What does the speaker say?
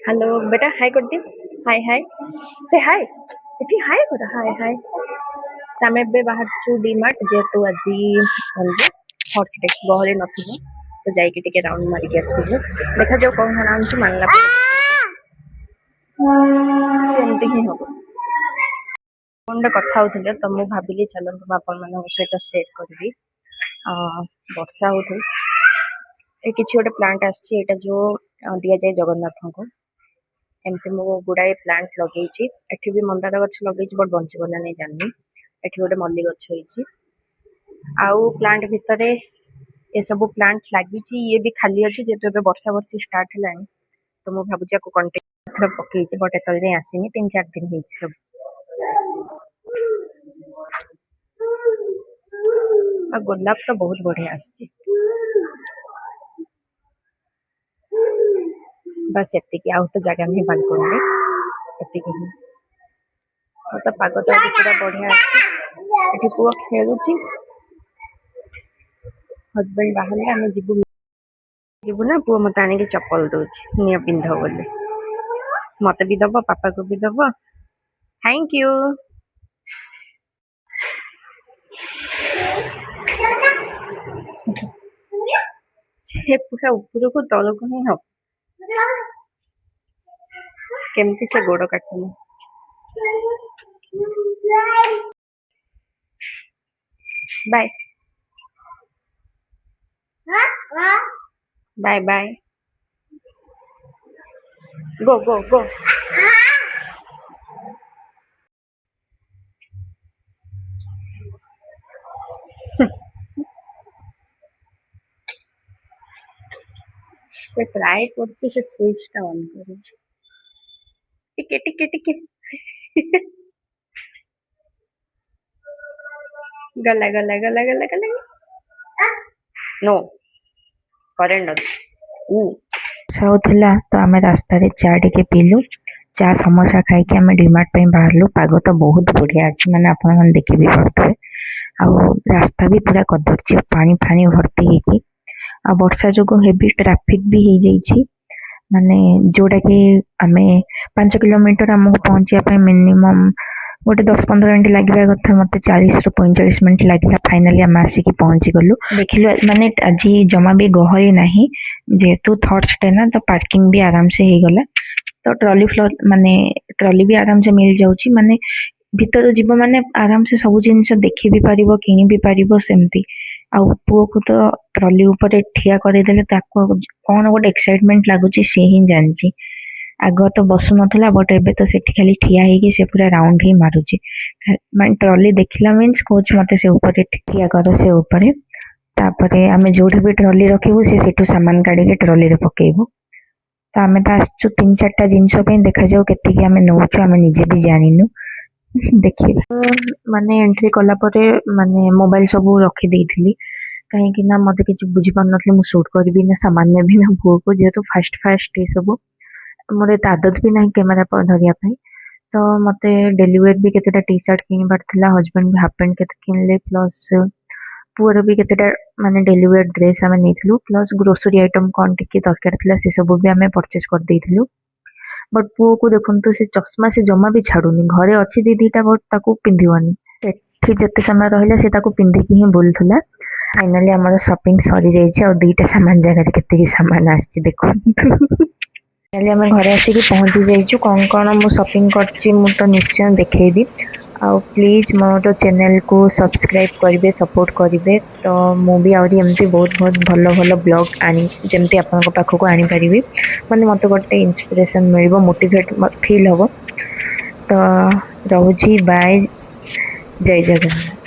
Hello बेटा हाय कर दियो हाय हाय से हाय एठी हाय कर हाय हाय तमे बे बाहर छु डीमार्ट जेतु आजी हल्दी हॉट स्टेक्स गहरे नथिबो तो जाई के टिके राउंड मारी के आसीबो देखा जो कोन हणान छु मानला सेमती ही हबो फोन कथा होथिले तो मु भाबिली चलो तुम आपन मन सहित शेयर करबी वर्षा होथि ए किछि गोटे प्लांट आछि एटा जो दिया जाय जगन्नाथ को एमती मु गुड़ाए प्लांट लगे एठी भी मंदार गछ लगे बट बंचब ना नहीं जानी एठी गोटे मल्ली गछ होइछि आउ प्लांट भितर ये सब प्लांट लगी ये भी खाली अच्छी जेहेतु वर्षा वर्षी स्टार्ट है तो मुझे भावुँ आपको कंटेक्ट पकई बट एत आसनी 3-4 दिन हो सब गोलाप तो बहुत बढ़िया आस बस एतिकी आउ तो जगह नहीं बालकनी में एतिकी ही तो पाग तो पूरा बढ़िया अच्छी पुआ खेलुची हजबैंड बाहर आम जीवु ना पुआ मत आने चप्पल दौर नि पिंध बोले मत भी दब पापा को भी दब थैंक यू से पूरा ऊपर को तल को ही हम केमती से गोड़ काटुनी बाय बाय बाय गो गो गो से ट्राई करছে से সুইচটা অন করে টিকে টিকে টিকে गला गला गला गला गला नो करेंट साउथला तो आम रास्ता चा टे पीलु चा समोसा खाई आम डीमार्ट बाहर पाग तो बहुत बढ़िया अच्छे मैंने आप देखी भी पड़े रास्ता भी पूरा कदर्य पानी फानी भर्ती होगी आ वर्षा जो हेवी ट्रैफिक भी हो जाइए माने जोड़ा कि आम 5 किलोमीटर आमको पहुँचा मिनिमम गोटे 10-15 मिनट लगे कथा मत 40-45 मिनट लगे फाइनाली आम आसिक पहुँची गलु देखिलु माने आज जमा भी गहली ना जेहेतु थर्सडे ना तो पार्किंग भी आराम से हो गला तो ट्रॉली फ्लोर माने ट्रॉली भी आराम से मिल जाउची माने भीतर जीव माने आराम से सब जिनस देखि भी पारिबो किनि भी पारिबो सेमती आ पुओ को तो ट्रॉली ऊपर ठिया करदेले कौन गोटे एक्साइटमेंट लगुच से ही जानी आग तो बसु नथला बट एबे तो सेठी खाली ठिया ही से पूरा राउंड ही मारुची माने ट्रॉली देखला मीन्स कोच मते से ऊपर ठिया कर से ऊपर तापरे आमे जोठी भी ट्रॉली रखिबु से सेठू सामान काढी के ट्रॉली रे पकेइबु तो आमे तो आसचु 3-4टा जिनस पे देखा जाऊ केतिकी आमे नौचु आमे निजे भी जानिनु देखिए माने एंट्री कला परे माने मोबाइल सब रखी देइथिली कहीं ना मते किछ बुझी पार नथली मु शूट करबी ना सामान में भी ना भू को जेहेतु फास्ट ये सब मोर एत आदत भी ना कैमेरा पर धरिया तो मते डेली वेयर भी केतेटा टी शर्ट किनि बारथिला हस्बैंड भी हाफ पैंट केते किनले प्लस पुअर भी केतेटा माने डेली वेयर ड्रेस आमे नेथिलु प्लस ग्रोसरी आइटम कोन टिके दरकार थिला से सब भी आमे परचेज कर देइथिलु बट पुओ को देखु से चश्मा से जमा भी छाड़ूनी घरे अच्छी दीदीटा बट ताकू पिंधिवनी सेठी जते समय रहिला से ताकू पिंधिकी ही बोलथुला फाइनली हमर शॉपिंग सरी जाइए और 2टा सामान जगह केते सामान आछि देखो फाइनली हम घरे आसिक पहुँची जाइए कौन कौन मु शॉपिंग करछि मु तो निश्चय देखैबी आ प्लीज मोर चैनल को सब्सक्राइब करेंगे सपोर्ट करेंगे तो मुझे आमती बहुत बहुत भल भल ब्लॉग आनी जमती आपण पाखक आनी पारिबी माने मत गोटे इंस्पिरेशन मिल मोटिवेट फील हम तो रोची बाय जय जगन्नाथ।